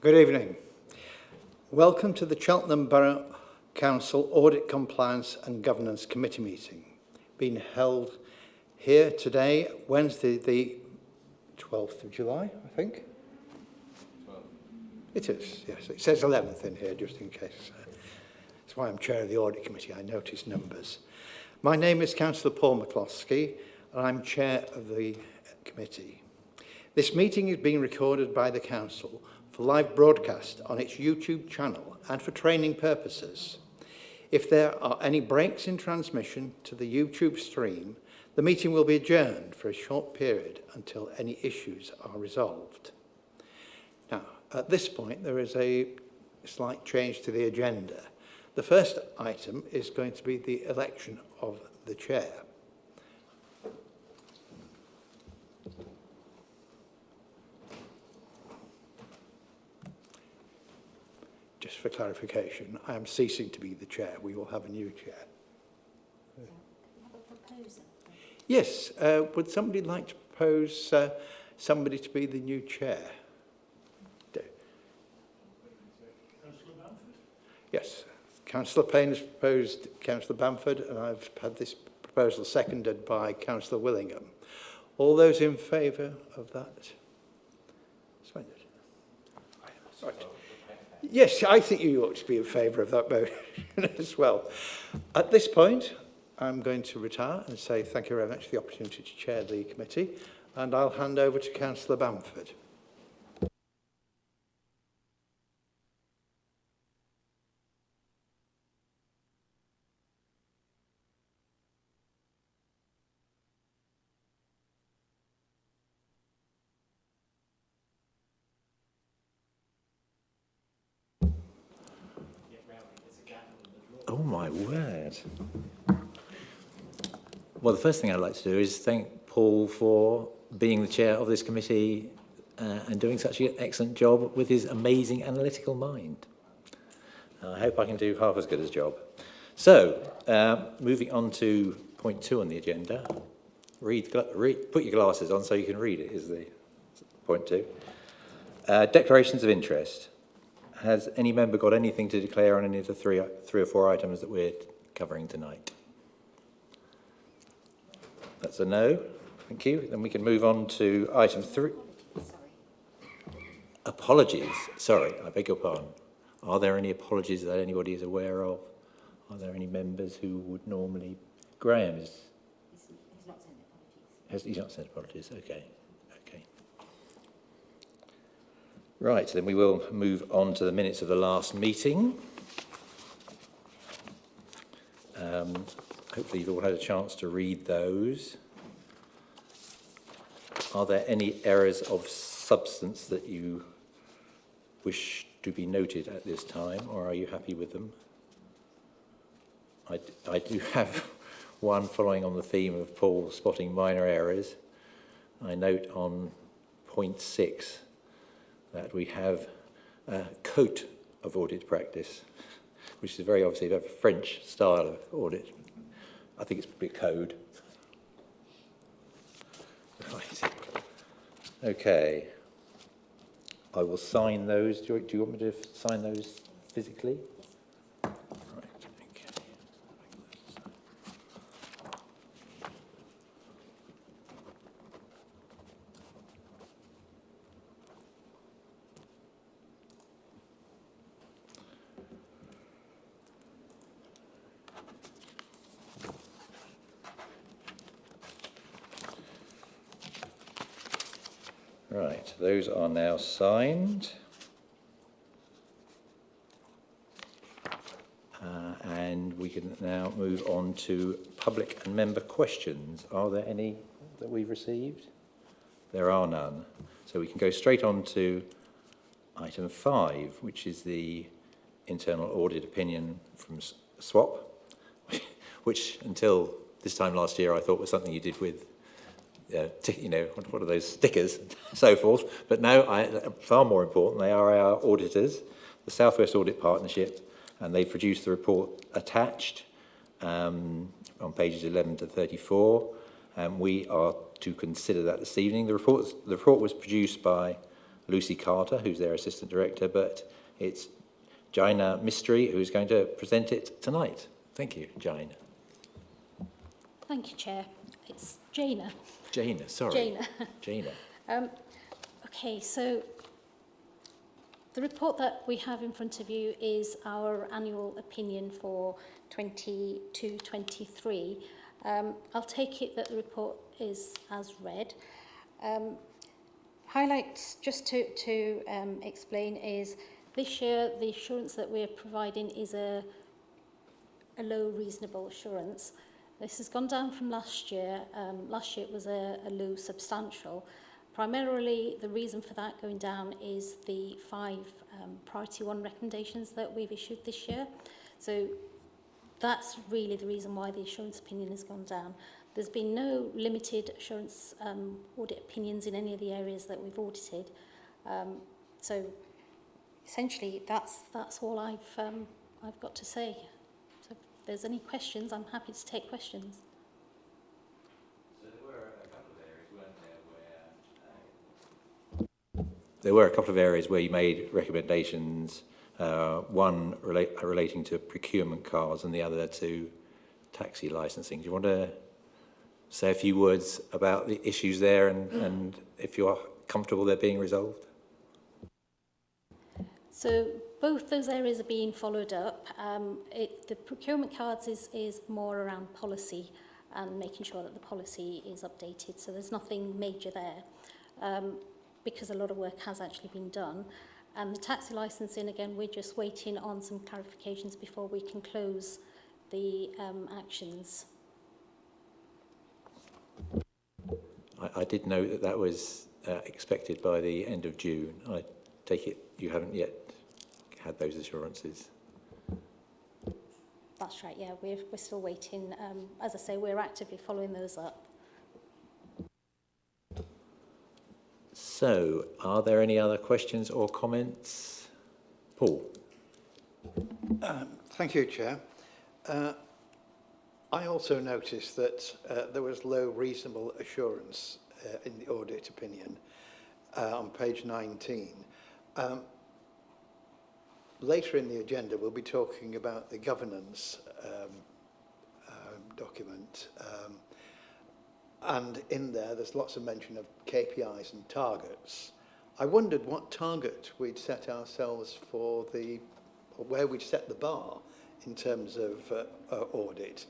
Good evening. Welcome to the Cheltenham Borough Council Audit Compliance and Governance Committee meeting, being held here today, Wednesday the 12th of July, I think. 12. It is, yes. It says 11th in here, just in case. That's why I'm chair of the Audit Committee. I notice numbers. My name is Councillor Paul McCloskey, and I'm chair of the committee. This meeting is being recorded by the Council for live broadcast on its YouTube channel and for training purposes. If there are any breaks in transmission to the YouTube stream, the meeting will be adjourned for a short period until any issues are resolved. Now, at this point, there is a slight change to the agenda. The first item is going to be the election of the chair. Just for clarification, I am ceasing to be the chair. We will have a new chair. Yes, would somebody like to propose somebody to be the new chair? Yes, Councillor Payne has proposed Councillor Bamford, and I've had this proposal seconded by Councillor Willingham. All those in favour of that? Splendid. Right. Yes, I think you ought to be in favour of that motion as well. At this point, I'm going to retire and say thank you very much for the opportunity to chair the committee, and I'll hand over to Councillor Bamford. Oh my word. Well, the first thing I'd like to do is thank Paul for being the chair of this committee and doing such an excellent job with his amazing analytical mind. I hope I can do half as good a job. So, moving on to point 2 on the agenda. Put your glasses on so you can read it, is the point 2. Declarations of interest. Has any member got anything to declare on any of the three or four items that we're covering tonight? That's a no. Thank you. Then we can move on to item 3. Apologies. Sorry, I beg your pardon. Are there any apologies that anybody is aware of? Are there any members who would normally... Graham is... He's not sent apologies. He's not sent apologies. Okay. Right, then we will move on to the minutes of the last meeting. Hopefully you've all had a chance to read those. Are there any errors of substance that you wish to be noted at this time, or are you happy with them? I do have one following on the theme of Paul spotting minor errors. I note on point 6 that we have a code of audit practice, which is very obviously a French style of audit. I think it's probably code. Right. Okay. I will sign those. Do you want me to sign those physically? Right. Okay. Right, those are now signed. And we can now move on to public and member questions. Are there any that we've received? There are none. So we can go straight on to item 5, which is the internal audit opinion from SWAP, which until this time last year I thought was something you did with what are those stickers and so forth. But now, far more important, they are our auditors, the South West Audit Partnership, and they produced the report attached on pages 11 to 34. And we are to consider that this evening. The report was produced by Lucy Carter, who's their Assistant Director, but it's Jaina Mistry who's going to present it tonight. Thank you, Jaina. Thank you, Chair. It's Jaina. Jaina, sorry. Jaina. Jaina. Okay, so the report that we have in front of you is our annual opinion for 22-23. I'll take it that the report is as read. Highlights, just to explain, is this year the assurance that we're providing is a low reasonable assurance. This has gone down from last year. Last year it was a low substantial. Primarily, the reason for that going down is the 5 priority 1 recommendations that we've issued this year. So that's really the reason why the assurance opinion has gone down. There's been no limited assurance audit opinions in any of the areas that we've audited. So essentially, that's all I've got to say. So if there's any questions, I'm happy to take questions. There were a couple of areas where you made recommendations, one relating to procurement cars and the other to taxi licensing. Do you want to say a few words about the issues there and if you are comfortable they're being resolved? So both those areas are being followed up. The procurement cards is more around policy and making sure that the policy is updated. So there's nothing major there. Because a lot of work has actually been done. And the taxi licensing, again, we're just waiting on some clarifications before we can close the actions. I did know that that was expected by the end of June. I take it you haven't yet had those assurances. That's right, yeah, we're still waiting. As I say, we're actively following those up. So, are there any other questions or comments? Paul? Thank you, Chair. I also noticed that there was low reasonable assurance in the audit opinion on page 19. Later in the agenda, we'll be talking about the governance document. And in there's lots of mention of KPIs and targets. I wondered what target we'd set ourselves for where we'd set the bar in terms of audit.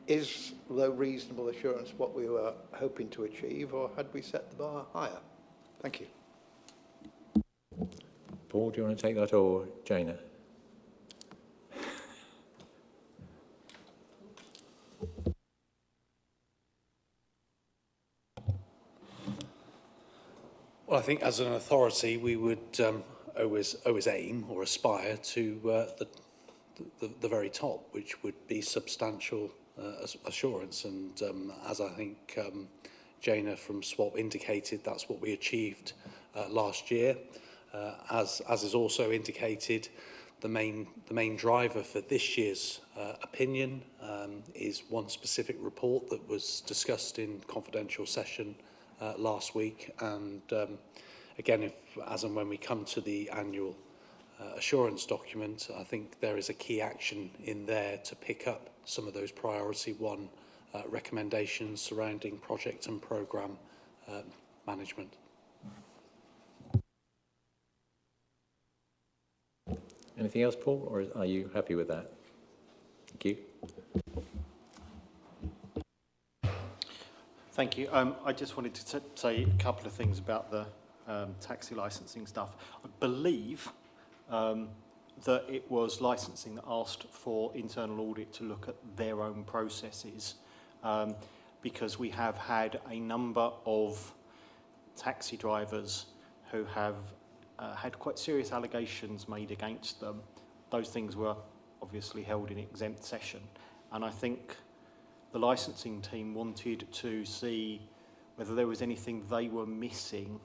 Is low reasonable assurance what we were hoping to achieve, or had we set the bar higher? Thank you. Paul, do you want to take that, or Jaina? Well, I think as an authority, we would always aim or aspire to the very top, which would be substantial assurance. And as I think Jaina from SWAP indicated, that's what we achieved last year. As is also indicated, the main driver for this year's opinion is one specific report that was discussed in confidential session last week, and again, if as and when we come to the annual assurance document, I think there is a key action in there to pick up some of those priority 1 recommendations surrounding project and programme management. Anything else, Paul, or are you happy with that? Thank you. Thank you. I just wanted to say a couple of things about the taxi licensing stuff. I believe that it was licensing that asked for internal audit to look at their own processes, because we have had a number of taxi drivers who have had quite serious allegations made against them. Those things were obviously held in exempt session, and I think the licensing team wanted to see whether there was anything they were missing,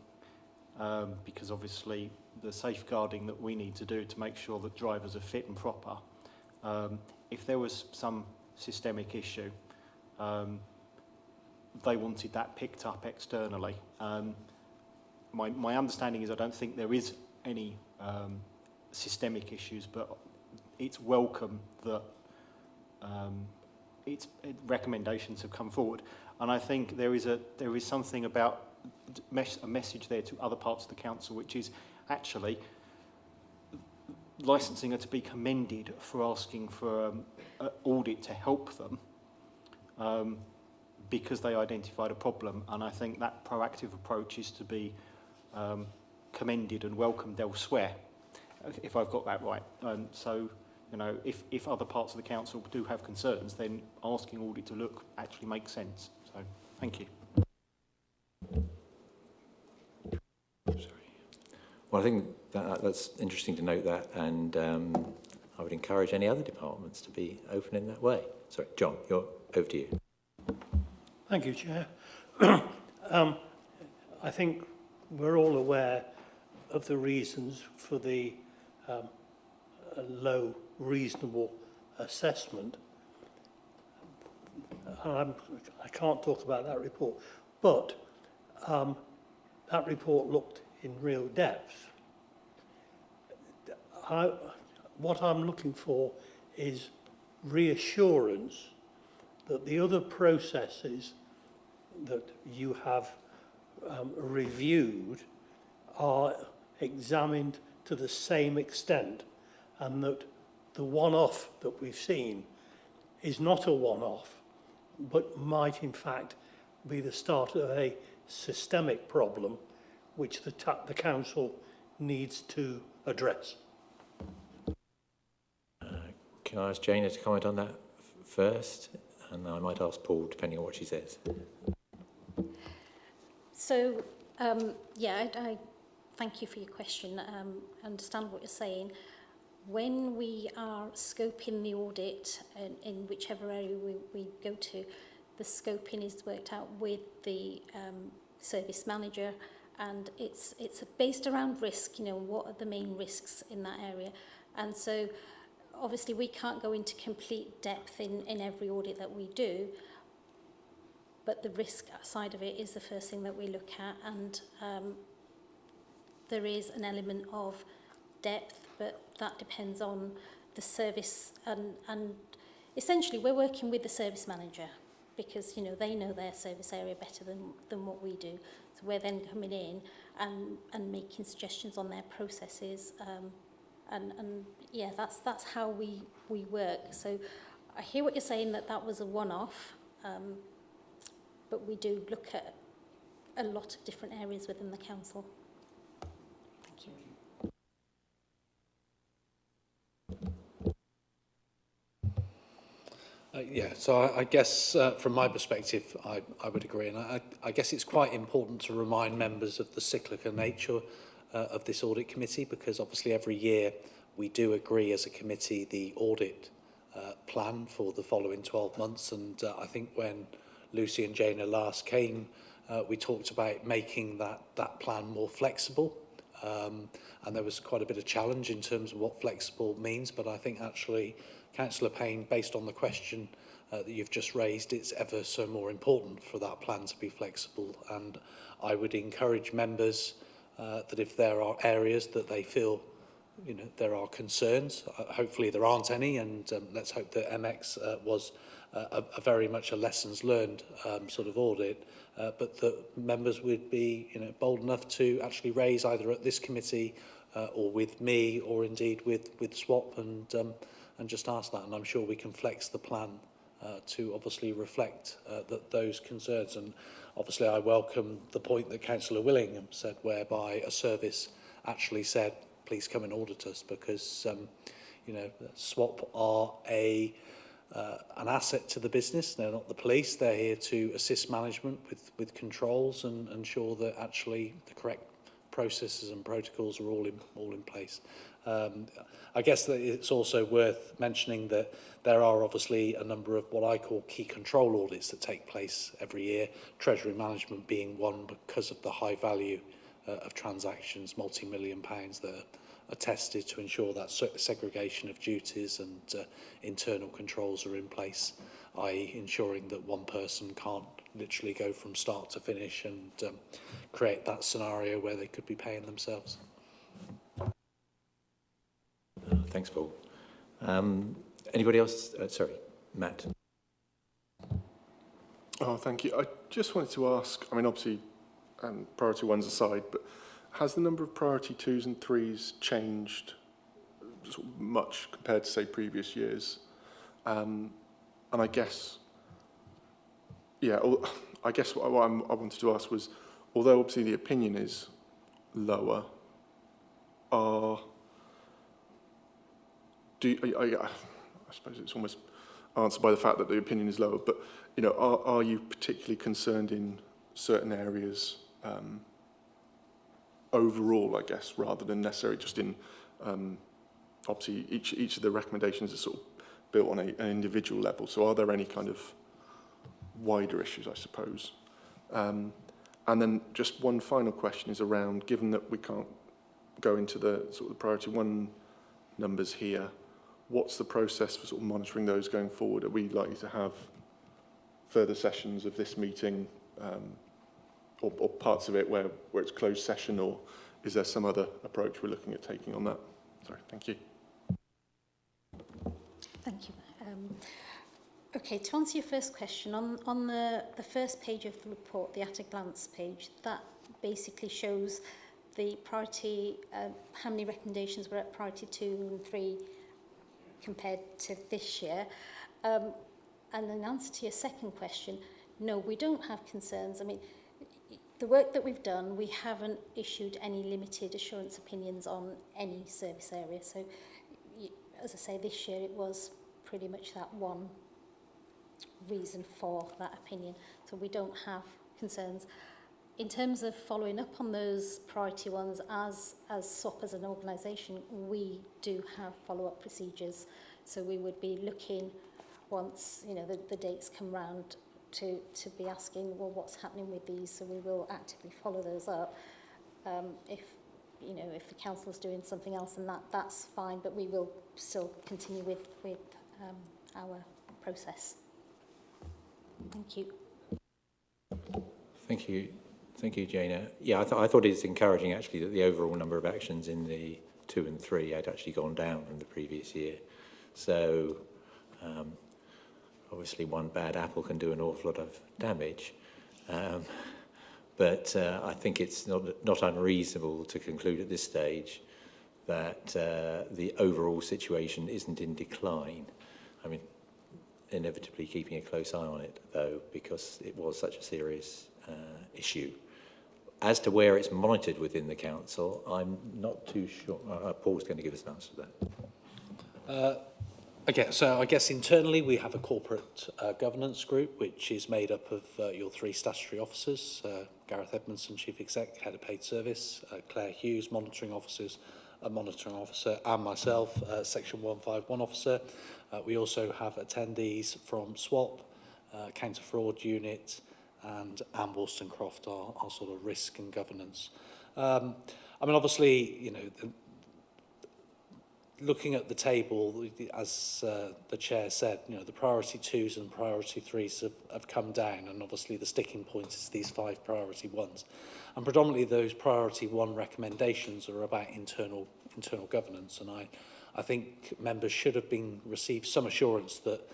because obviously the safeguarding that we need to do to make sure that drivers are fit and proper. If there was some systemic issue, they wanted that picked up externally. my understanding is I don't think there is any systemic issues, but it's welcome that recommendations have come forward. And I think there is something about a message there to other parts of the council, which is actually licensing are to be commended for asking for an audit to help them because they identified a problem. And I think that proactive approach is to be commended and welcomed elsewhere, if I've got that right. So, you know, if other parts of the council do have concerns, then asking audit to look actually makes sense. So, thank you. Well, I think that's interesting to note that, and I would encourage any other departments to be open in that way. Sorry, John, over to you. Thank you, Chair. I think we're all aware of the reasons for the low reasonable assessment. I can't talk about that report, but that report looked in real depth. What I'm looking for is reassurance that the other processes that you have reviewed are examined to the same extent, and that the one-off that we've seen is not a one-off, but might in fact be the start of a systemic problem which the council needs to address. Can I ask Jana to comment on that first? And I might ask Paul, depending on what she says. So, yeah, I thank you for your question. I understand what you're saying. When we are scoping the audit, in whichever area we go to, the scoping is worked out with the service manager, and it's based around risk. You know, what are the main risks in that area? And so, obviously, we can't go into complete depth in every audit that we do, but the risk side of it is the first thing that we look at, and there is an element of depth, but that depends on the service, and essentially we're working with the service manager because, you know, they know their service area better than what we do. So we're then coming in and making suggestions on their processes, and yeah, that's how we work. So I hear what you're saying, that was a one-off, but we do look at a lot of different areas within the council. Thank you. Yeah, so I guess from my perspective, I would agree. And I guess it's quite important to remind members of the cyclical nature of this audit committee, because obviously every year we do agree as a committee the audit plan for the following 12 months. And I think when Lucy and Jana last came, we talked about making that plan more flexible. And there was quite a bit of challenge in terms of what flexible means, but I think actually Councillor Payne, based on the question that you've just raised, it's ever so more important for that plan to be flexible. And I would encourage members that if there are areas that they feel, you know, there are concerns, hopefully there aren't any, and let's hope that MX was a very much a lessons learned sort of audit, but that members would be, you know, bold enough to actually raise either at this committee or with me, or indeed with SWAP, and just ask that. And I'm sure we can flex the plan to obviously reflect those concerns. And obviously I welcome the point that Councillor Willingham said, whereby a service actually said, please come and audit us, because you know, SWAP are an asset to the business. They're not the police. They're here to assist management with controls and ensure that actually the correct processes and protocols are all in place. I guess that it's also worth mentioning that there are obviously a number of what I call key control audits that take place every year, Treasury management being one, because of the high value of transactions, multi-million pounds, that are tested to ensure that segregation of duties and internal controls are in place, i.e. ensuring that one person can't literally go from start to finish and create that scenario where they could be paying themselves. Thanks, Paul. Anybody else? Sorry, Matt. Oh, thank you. I just wanted to ask, I mean, obviously, priority ones aside, but has the number of priority 2s and 3s changed sort of much compared to, say, previous years? And I guess, yeah, I guess what I wanted to ask was, although obviously the opinion is lower, I suppose it's almost answered by the fact that the opinion is lower, but you know, are you particularly concerned in certain areas overall, I guess, rather than necessarily just in obviously each of the recommendations is sort of built on an individual level. So are there any kind of wider issues, I suppose? And then just one final question is around, given that we can't go into the sort of priority 1 numbers here, what's the process for sort of monitoring those going forward? Are we likely to have further sessions of this meeting or parts of it where it's closed session, or is there some other approach we're looking at taking on that? Sorry, thank you. Thank you. Okay, to answer your first question, on the first page of the report, the at a glance page, that basically shows the priority, how many recommendations were at priority 2 and 3 compared to this year. And in answer to your second question, no, we don't have concerns. I mean, the work that we've done, we haven't issued any limited assurance opinions on any service area. So, as I say, this year it was pretty much that one reason for that opinion. So we don't have concerns. In terms of following up on those priority ones, as SOP as an organisation, we do have follow-up procedures. So we would be looking once, you know, the dates come round to be asking, well, what's happening with these? So we will actively follow those up. If the council's doing something else, then that's fine, but we will still continue with our process. Thank you. Thank you. Thank you, Jana. Yeah, I thought it's encouraging, actually, that the overall number of actions in the 2 and 3 had actually gone down from the previous year. So, obviously, one bad apple can do an awful lot of damage. But I think it's not unreasonable to conclude at this stage that the overall situation isn't in decline. I mean, inevitably keeping a close eye on it, though, because it was such a serious issue. As to where it's monitored within the council, I'm not too sure. Paul's going to give us an answer to that. Okay, so I guess internally we have a corporate governance group which is made up of your 3 statutory officers, Gareth Edmondson, Chief Exec, Head of Paid Service, Claire Hughes, Monitoring Officer, and myself, Section 151 Officer. We also have attendees from SWAP, Counter Fraud Unit, and Anne Wollstonecroft, our sort of risk and governance. I mean, obviously, you know, looking at the table, as the chair said, you know, the priority 2s and priority 3s have come down, and obviously the sticking point is these 5 priority 1s. And predominantly those priority 1 recommendations are about internal governance, and I think members should have received some assurance that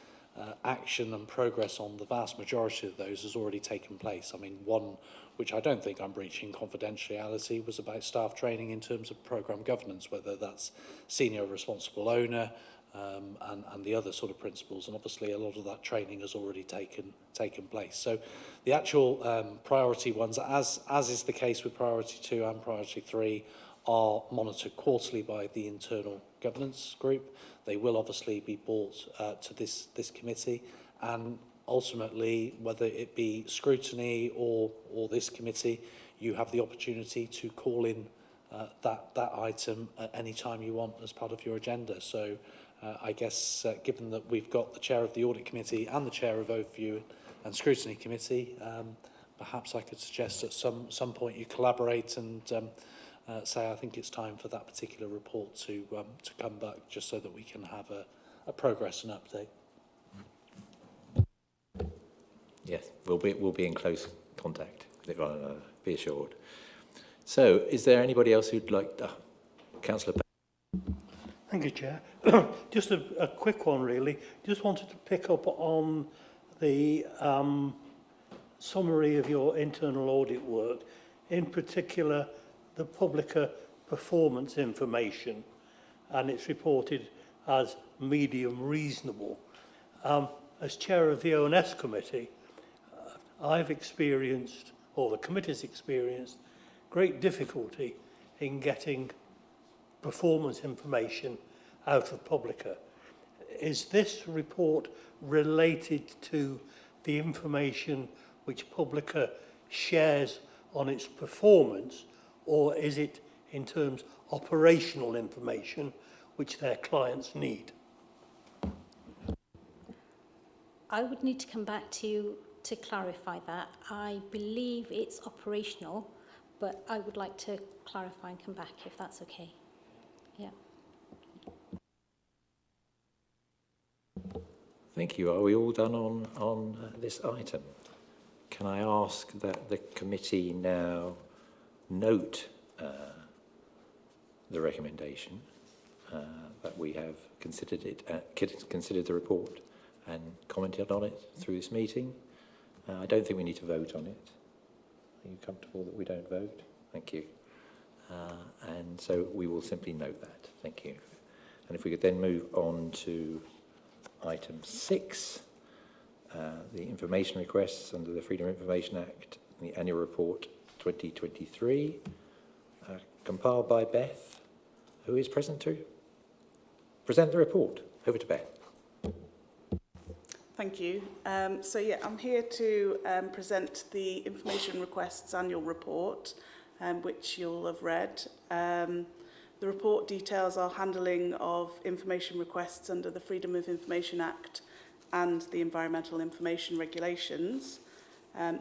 action and progress on the vast majority of those has already taken place. I mean, one which I don't think I'm breaching confidentiality was about staff training in terms of programme governance, whether that's senior responsible owner and the other sort of principles. And obviously a lot of that training has already taken place. So the actual priority ones, as is the case with priority 2 and priority 3, are monitored quarterly by the internal governance group. They will obviously be brought to this committee, and ultimately, whether it be scrutiny or this committee, you have the opportunity to call in that item at any time you want as part of your agenda. So I guess given that we've got the chair of the audit committee and the chair of overview and scrutiny committee, perhaps I could suggest at some point you collaborate and say I think it's time for that particular report to come back, just so that we can have a progress and update. Yes, we'll be in close contact with one another, be assured. So, is there anybody else who'd like to... Councillor Payne. Thank you, Chair. Just a quick one, really. Just wanted to pick up on the summary of your internal audit work, in particular the Publica performance information, and it's reported as medium reasonable. As chair of the ONS committee, I've experienced, or the committee's experienced, great difficulty in getting performance information out of Publica. Is this report related to the information which Publica shares on its performance, or is it in terms of operational information which their clients need? I would need to come back to you to clarify that. I believe it's operational, but I would like to clarify and come back if that's okay. Yeah. Thank you. Are we all done on this item? Can I ask that the committee now note the recommendation that we have considered the report and commented on it through this meeting? I don't think we need to vote on it. Are you comfortable that we don't vote? Thank you. And so we will simply note that. Thank you. And if we could then move on to item 6, the information requests under the Freedom of Information Act, the annual report 2023, compiled by Beth, who is present to present the report. Over to Beth. Thank you. So yeah, I'm here to present the Information Requests Annual Report, which you'll have read. The report details our handling of information requests under the Freedom of Information Act and the Environmental Information Regulations.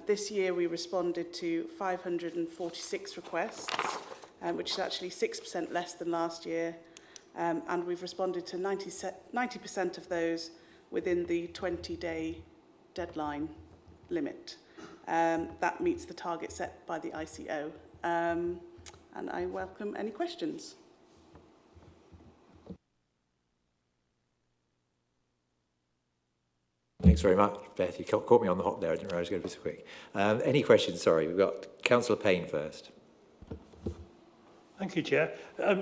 This year we responded to 546 requests, which is actually 6% less than last year, and we've responded to 90% of those within the 20-day deadline limit. That meets the target set by the ICO. And I welcome any questions. Thanks very much, Beth. You caught me on the hop there. I didn't realise it was going to be so quick. Any questions? Sorry, we've got Councillor Payne first. Thank you, Chair.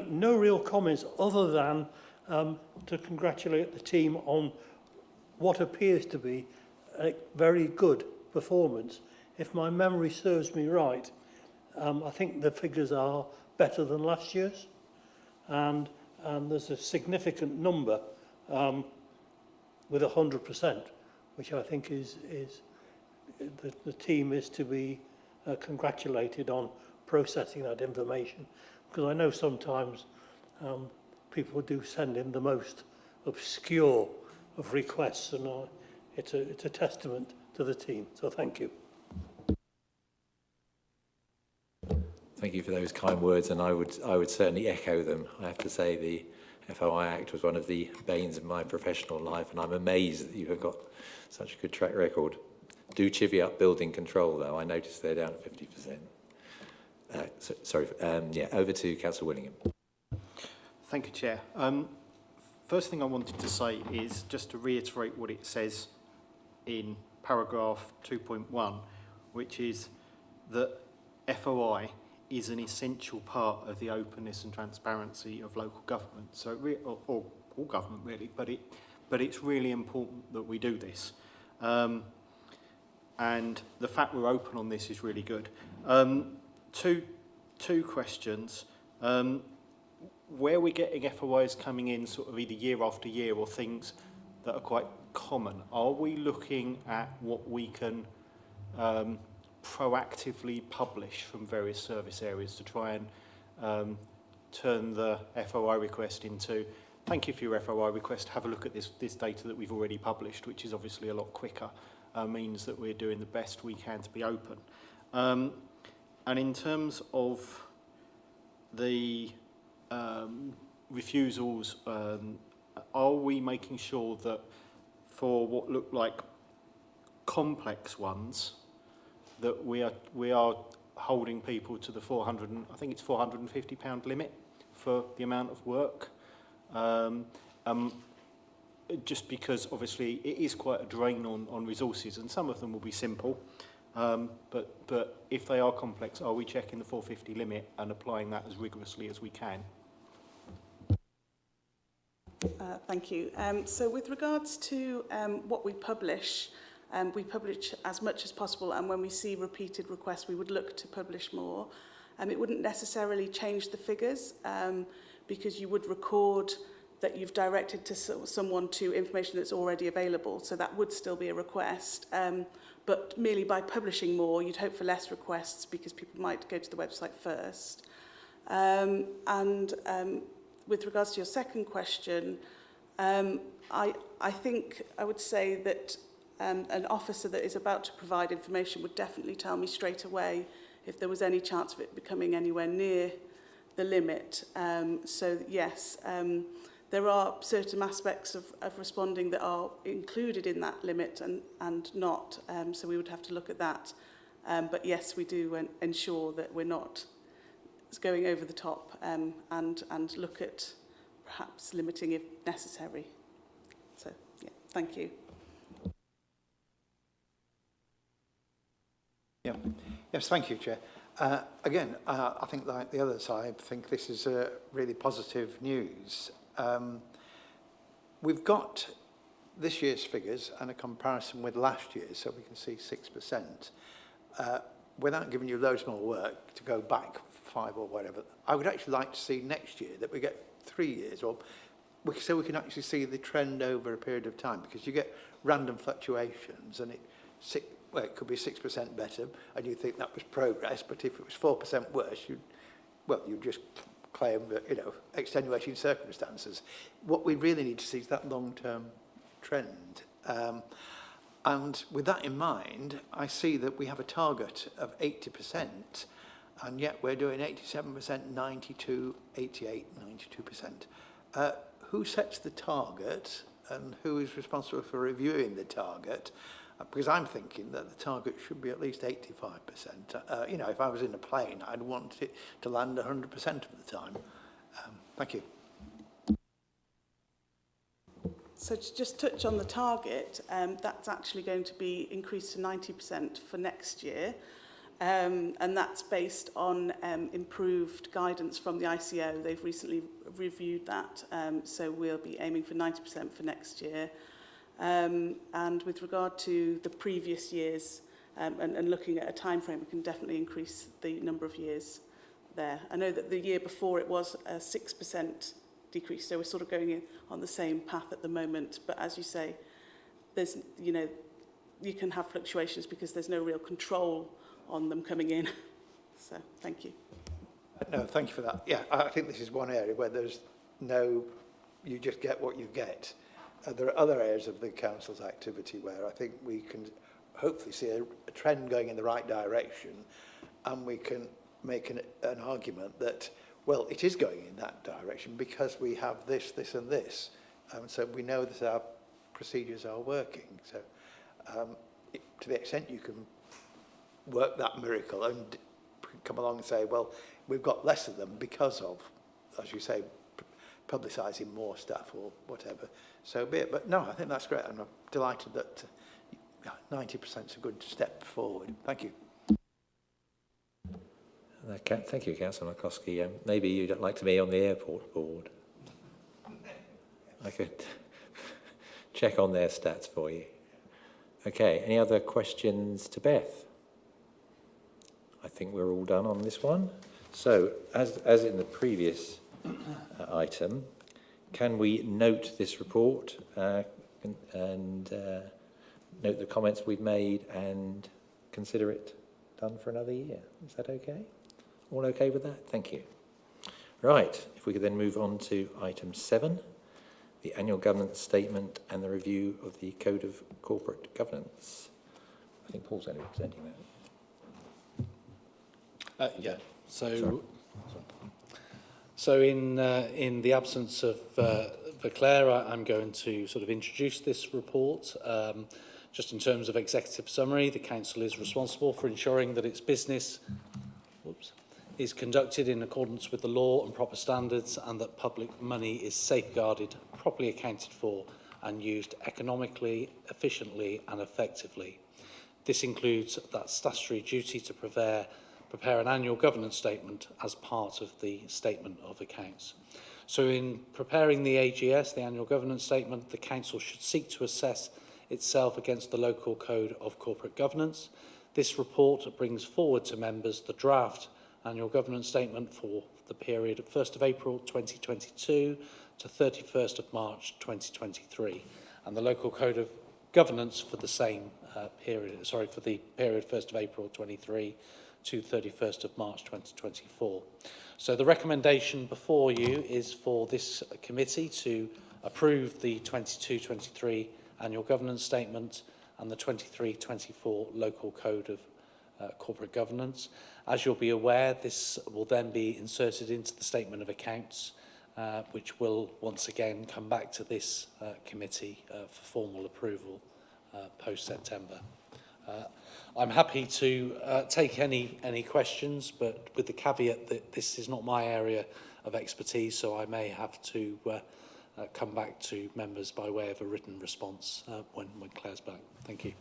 No real comments other than to congratulate the team on what appears to be a very good performance. If my memory serves me right, I think the figures are better than last year's, and there's a significant number with 100%, which I think is the team is to be congratulated on processing that information, because I know sometimes people do send in the most obscure of requests, and it's a testament to the team. So thank you. Thank you for those kind words, and I would certainly echo them. I have to say the FOI Act was one of the banes of my professional life, and I'm amazed that you have got such a good track record. Do chivvy up building control, though. I noticed they're down at 50%. Yeah, over to Councillor Willingham. Thank you, Chair. First thing I wanted to say is just to reiterate what it says in paragraph 2.1, which is that FOI is an essential part of the openness and transparency of local government. So, or all government really, but it's really important that we do this. And the fact we're open on this is really good. Two questions. Where we're getting FOIs coming in sort of either year after year or things that are quite common, are we looking at what we can proactively publish from various service areas to try and turn the FOI request into, thank you for your FOI request, have a look at this data that we've already published, which is obviously a lot quicker, means that we're doing the best we can to be open. And in terms of the refusals, are we making sure that for what look like complex ones that we are holding people to the I think it's £450 limit for the amount of work. Just because obviously it is quite a drain on resources, and some of them will be simple, but if they are complex, are we checking the 450 limit and applying that as rigorously as we can? Thank you. So with regards to what we publish as much as possible, and when we see repeated requests, we would look to publish more. It wouldn't necessarily change the figures because you would record that you've directed to someone to information that's already available, so that would still be a request. But merely by publishing more, you'd hope for less requests because people might go to the website first. With regards to your second question, I think I would say that an officer that is about to provide information would definitely tell me straight away if there was any chance of it becoming anywhere near the limit. So yes, there are certain aspects of responding that are included in that limit and not, so we would have to look at that. But yes, we do ensure that we're not going over the top and look at perhaps limiting if necessary. So, yeah, thank you. Yeah. Yes, thank you, Chair. Again, I think like the others, I think this is really positive news. We've got this year's figures and a comparison with last year's, so we can see 6%. Without giving you loads more work to go back 5 or whatever, I would actually like to see next year that we get 3 years, or so we can actually see the trend over a period of time, because you get random fluctuations, and it could be 6% better, and you think that was progress, but if it was 4% worse, you'd just claim that, extenuating circumstances. What we really need to see is that long-term trend. And with that in mind, I see that we have a target of 80%, and yet we're doing 87%, 92, 88, 92%. Who sets the target, and who is responsible for reviewing the target? Because I'm thinking that the target should be at least 85%. If I was in a plane, I'd want it to land 100% of the time. Thank you. So to just touch on the target, that's actually going to be increased to 90% for next year. And that's based on improved guidance from the ICO. They've recently reviewed that, so we'll be aiming for 90% for next year. And with regard to the previous years and looking at a time frame, we can definitely increase the number of years there. I know that the year before it was a 6% decrease, so we're sort of going in on the same path at the moment. But as you say, there's, you can have fluctuations because there's no real control on them coming in. So thank you. No, thank you for that. Yeah, I think this is one area where there's you just get what you get. There are other areas of the council's activity where I think we can hopefully see a trend going in the right direction, and we can make an argument that, well, it is going in that direction because we have this, this and this. So we know that our procedures are working. So to the extent you can work that miracle and come along and say, well, we've got less of them because of, as you say, publicising more stuff or whatever, so be it. But no, I think that's great, and I'm delighted that 90% is a good step forward. Thank you. Thank you, Councillor McCloskey. Maybe you'd like to be on the airport board. I could check on their stats for you. Okay, any other questions to Beth? I think we're all done on this one. So, as in the previous item, can we note this report and note the comments we've made and consider it done for another year? Is that okay? All okay with that? Thank you. Right, if we could then move on to item 7, the annual governance statement and the review of the Code of Corporate Governance. I think Paul's going to be presenting that. Yeah. So in the absence of Claire, I'm going to sort of introduce this report. Just in terms of executive summary, the Council is responsible for ensuring that its business is conducted in accordance with the law and proper standards, and that public money is safeguarded, properly accounted for and used economically, efficiently and effectively. This includes that statutory duty to prepare an annual governance statement as part of the statement of accounts. So in preparing the AGS, the annual governance statement, the Council should seek to assess itself against the local code of corporate governance. This report brings forward to members the draft annual governance statement for the period of 1st of April 2022 to 31st of March 2023, and the local code of governance for the same period, for the period 1st of April 23 to 31st of March 2024. So the recommendation before you is for this committee to approve the 22-23 annual governance statement and the 23-24 local code of corporate governance. As you'll be aware, this will then be inserted into the statement of accounts, which will once again come back to this committee for formal approval post-September. I'm happy to take any questions, but with the caveat that this is not my area of expertise, so I may have to come back to members by way of a written response when Claire's back. Thank you.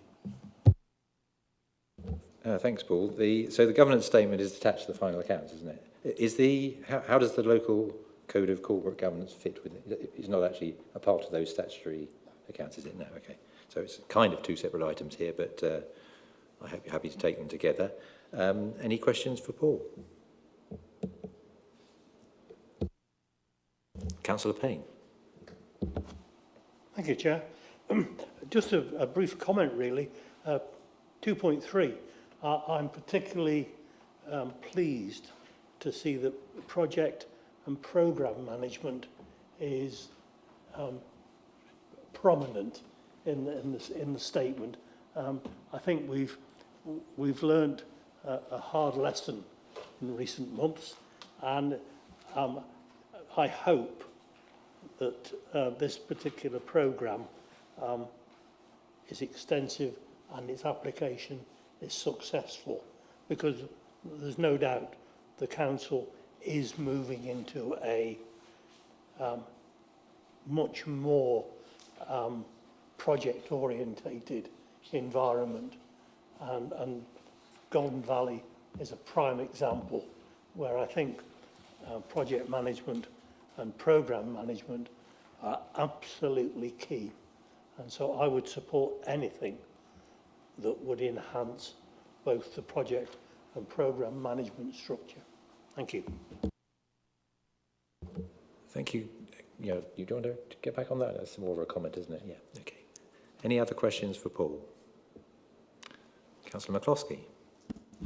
Thanks, Paul. So the governance statement is attached to the final accounts, isn't it? How does the local code of corporate governance fit with it? It's not actually a part of those statutory accounts, is it? No, okay. So it's kind of two separate items here, but I hope you're happy to take them together. Any questions for Paul? Councillor Payne. Thank you, Chair. Just a brief comment, really. 2.3, I'm particularly pleased to see that project and programme management is prominent in the statement. I think we've learned a hard lesson in recent months, and I hope that this particular programme is extensive and its application is successful, because there's no doubt the Council is moving into a much more project-orientated environment, and Golden Valley is a prime example where I think project management and programme management are absolutely key, and so I would support anything that would enhance both the project and programme management structure. Thank you. Thank you. You don't want to get back on that? That's more of a comment, isn't it? Yeah, okay. Any other questions for Paul? Councillor McCloskey.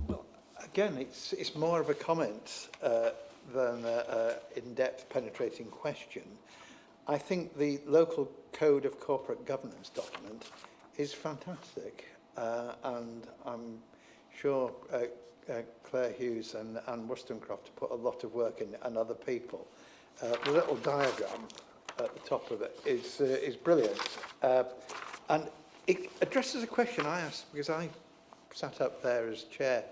Well, again, it's more of a comment than an in-depth penetrating question. I think the local code of corporate governance document is fantastic, and I'm sure Claire Hughes and Anne Wollstonecroft put a lot of work in it, and other people. The little diagram at the top of it is brilliant, and it addresses a question I asked, because I sat up there as chair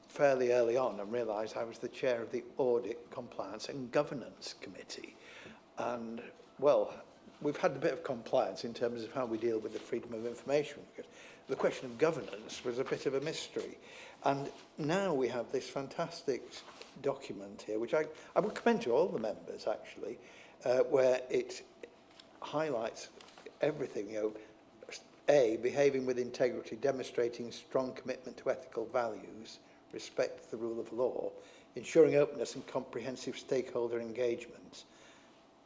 fairly early on and realised I was the chair of the Audit, Compliance and Governance Committee. And, well, we've had a bit of compliance in terms of how we deal with the freedom of information, because the question of governance was a bit of a mystery. And now we have this fantastic document here, which I would commend to all the members, actually, where it highlights everything, A, behaving with integrity, demonstrating strong commitment to ethical values, respect for the rule of law, ensuring openness and comprehensive stakeholder engagement,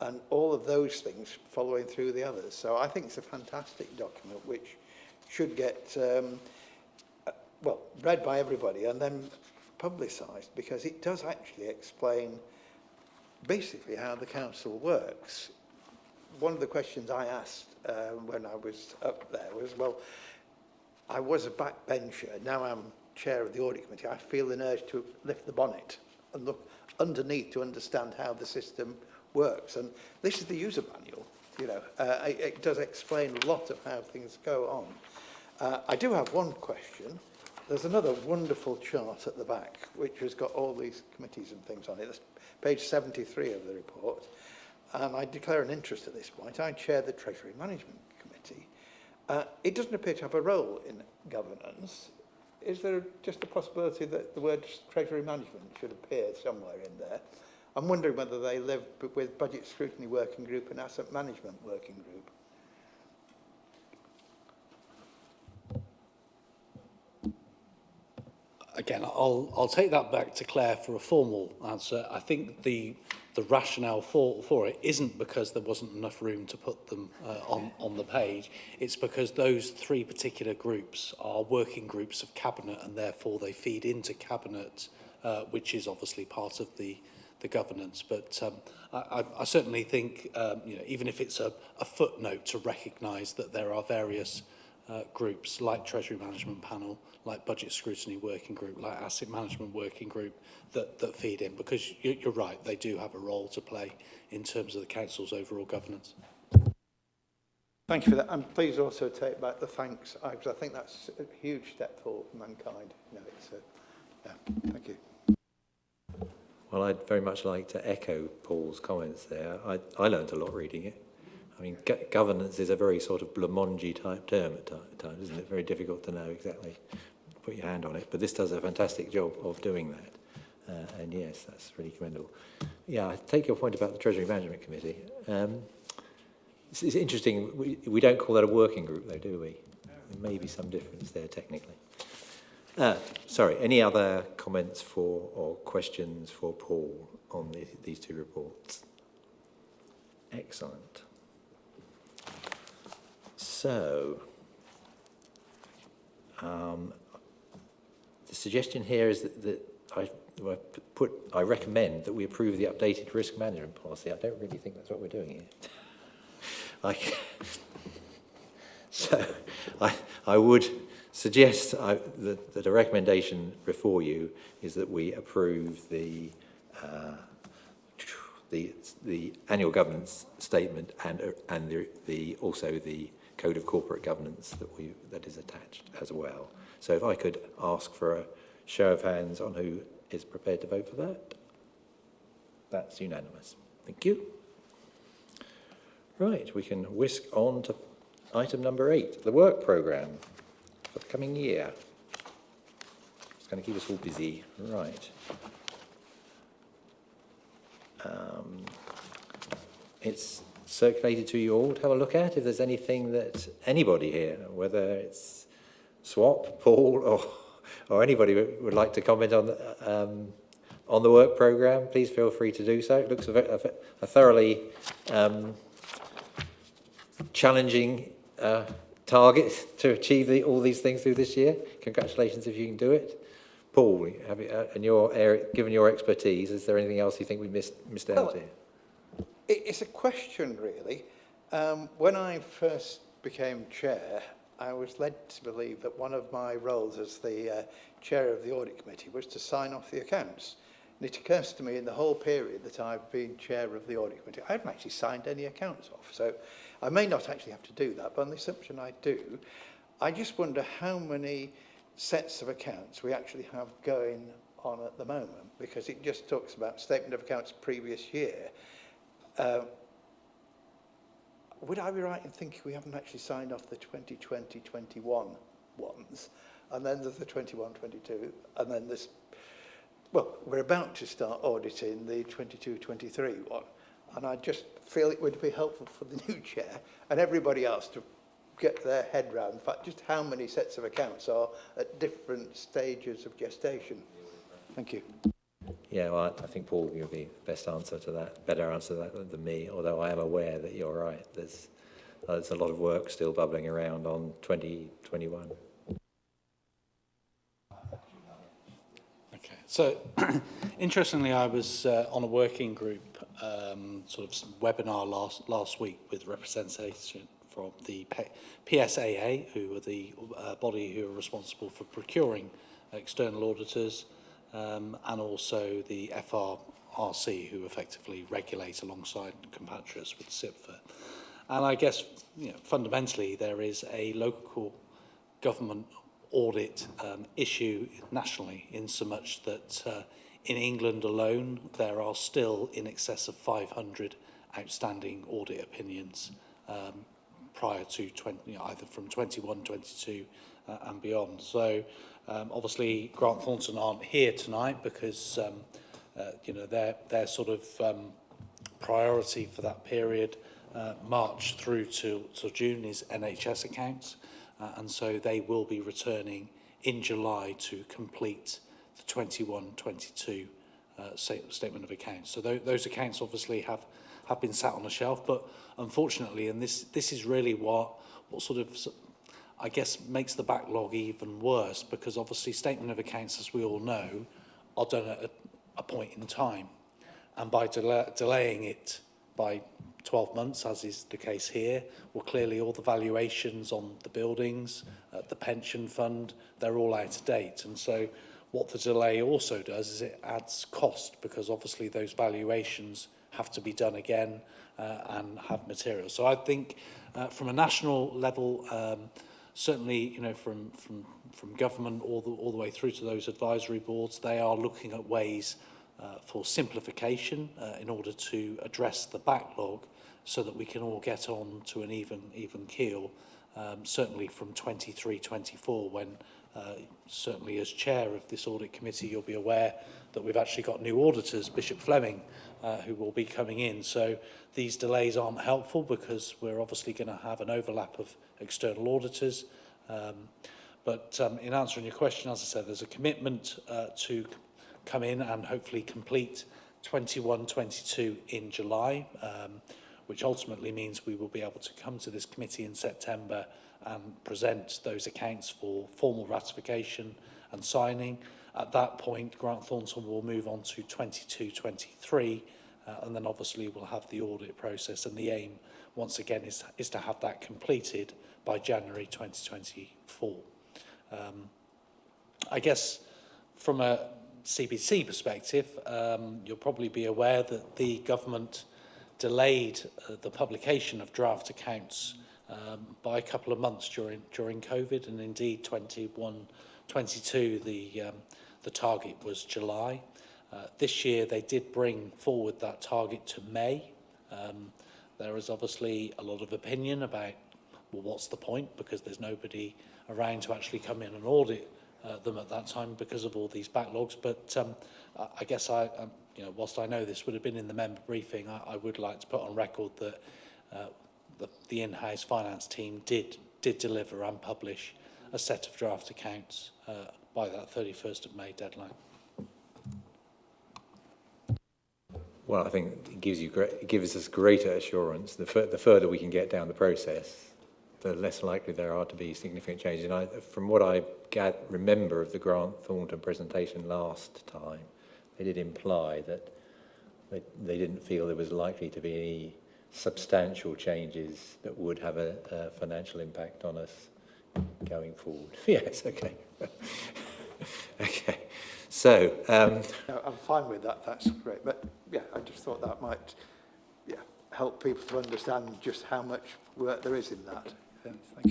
and all of those things following through the others. So I think it's a fantastic document which should get, read by everybody and then publicised, because it does actually explain basically how the council works. One of the questions I asked when I was up there was, well, I was a backbencher, now I'm chair of the audit committee. I feel an urge to lift the bonnet and look underneath to understand how the system works. And this is the user manual. you know. It does explain a lot of how things go on. I do have one question. There's another wonderful chart at the back, which has got all these committees and things on it. That's page 73 of the report. And I declare an interest at this point. I chair the Treasury Management Committee. It doesn't appear to have a role in governance. Is there just a possibility that the word Treasury Management should appear somewhere in there? I'm wondering whether they live with Budget Scrutiny Working Group and Asset Management Working Group. Again, I'll take that back to Claire for a formal answer. I think the rationale for it isn't because there wasn't enough room to put them on the page. It's because those three particular groups are working groups of Cabinet, and therefore they feed into Cabinet, which is obviously part of the governance. But I certainly think, you know, even if it's a footnote to recognise that there are various groups like Treasury Management Panel, like Budget Scrutiny Working Group, like Asset Management Working Group that feed in, because you're right, they do have a role to play in terms of the Council's overall governance. Thank you for that. And please also take back the thanks, because I think that's a huge step forward for mankind. You know, it's yeah, thank you. Well, I'd very much like to echo Paul's comments there. I learned a lot reading it. I mean, governance is a very sort of blamongy type term at times, isn't it? Very difficult to know exactly, put your hand on it. But this does a fantastic job of doing that. And yes, that's really commendable. Yeah, I take your point about the Treasury Management Committee. It's interesting, we don't call that a working group though, do we? There may be some difference there technically. Sorry, any other comments or questions for Paul on these two reports? Excellent. So, the suggestion here is that I recommend that we approve the updated risk management policy. I don't really think that's what we're doing here. So, I would suggest that a recommendation before you is that we approve the annual governance statement and also the Code of Corporate Governance that is attached as well. So if I could ask for a show of hands on who is prepared to vote for that. That's unanimous. Thank you. Right, we can whisk on to item number 8, the work programme for the coming year. It's going to keep us all busy. Right. It's circulated to you all to have a look at. If there's anything that anybody here, whether it's Swap, Paul, or anybody would like to comment on the work programme, please feel free to do so. It looks a thoroughly challenging target to achieve all these things through this year. Congratulations if you can do it. Paul, in your area, given your expertise, is there anything else you think we missed out here? It's a question, really. When I first became chair, I was led to believe that one of my roles as the chair of the Audit Committee was to sign off the accounts. And it occurs to me in the whole period that I've been chair of the Audit Committee, I haven't actually signed any accounts off. So I may not actually have to do that, but on the assumption I do, I just wonder how many sets of accounts we actually have going on at the moment, because it just talks about statement of accounts previous year. Would I be right in thinking we haven't actually signed off the 2020-21 ones, and then there's the 21-22, and then this, well, we're about to start auditing the 22-23 one, and I just feel it would be helpful for the new chair and everybody else to get their head round, in fact, just how many sets of accounts are at different stages of gestation. Thank you. Yeah, well, I think Paul will give the best answer to that, better answer to that than me, although I am aware that you're right. There's a lot of work still bubbling around on 2021. Okay, so interestingly, I was on a working group sort of webinar last week with representation from the PSAA, who are the body who are responsible for procuring external auditors, and also the FRRC, who effectively regulate alongside compatriots with SIPFA. And I guess, fundamentally, there is a local government audit issue nationally, in so much that in England alone, there are still in excess of 500 outstanding audit opinions prior to either from 21, 22 and beyond. So obviously Grant Thornton aren't here tonight because their sort of priority for that period, March through to June, is NHS accounts, and so they will be returning in July to complete the 21-22 statement of accounts. So those accounts obviously have been sat on the shelf, but unfortunately, and this is really what sort of, I guess, makes the backlog even worse, because obviously statement of accounts, as we all know, are done at a point in time, and by delaying it by 12 months, as is the case here, well, clearly all the valuations on the buildings, the pension fund, they're all out of date. And so what the delay also does is it adds cost, because obviously those valuations have to be done again and have material. So I think from a national level, certainly, from government all the way through to those advisory boards, they are looking at ways for simplification in order to address the backlog, so that we can all get on to an even keel, certainly from 23-24, when certainly as chair of this audit committee, you'll be aware that we've actually got new auditors, Bishop Fleming, who will be coming in. So these delays aren't helpful, because we're obviously going to have an overlap of external auditors. But in answering your question, as I said, there's a commitment to come in and hopefully complete 21-22 in July, which ultimately means we will be able to come to this committee in September and present those accounts for formal ratification and signing. At that point, Grant Thornton will move on to 22-23, and then obviously we'll have the audit process, and the aim, once again, is to have that completed by January 2024. I guess from a CBC perspective, you'll probably be aware that the government delayed the publication of draft accounts by a couple of months during COVID, and indeed 21-22 the target was July. This year they did bring forward that target to May. There is obviously a lot of opinion about, well, what's the point, because there's nobody around to actually come in and audit them at that time because of all these backlogs. But I guess whilst I know this would have been in the member briefing, I would like to put on record that the in-house finance team did deliver and publish a set of draft accounts by that 31st of May deadline. Well, I think it gives us greater assurance. The further we can get down the process, the less likely there are to be significant changes. And from what I remember of the Grant Thornton presentation last time, they did imply that they didn't feel there was likely to be any substantial changes that would have a financial impact on us going forward. Yes, okay. Okay. So I'm fine with that. That's great. But yeah, I just thought that might help people to understand just how much work there is in that. Thank you.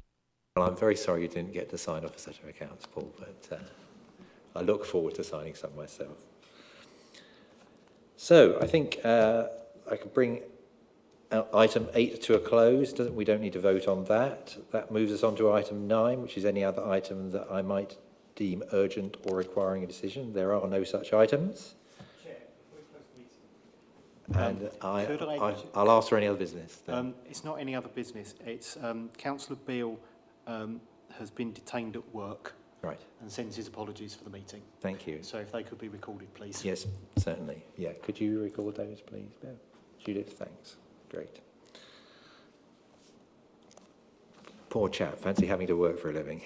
Well, I'm very sorry you didn't get to sign off a set of accounts, Paul, but I look forward to signing some myself. So I think I can bring item 8 to a close. We don't need to vote on that. That moves us on to item 9, which is any other item that I might deem urgent or requiring a decision. There are no such items. Chair, before we close the meeting, And I'll ask for any other business. it's not any other business. It's Councillor Beale has been detained at work. Right. And sends his apologies for the meeting. Thank you. So if they could be recorded, please. Yes, certainly. Yeah. Could you record those, please, Bev? Judith, thanks. Great. Poor chap. Fancy having to work for a living.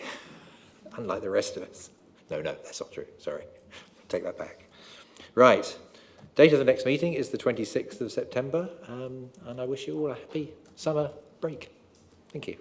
Unlike the rest of us. No, that's not true. Sorry. Take that back. Right. Date of the next meeting is the 26th of September. And I wish you all a happy summer break. Thank you.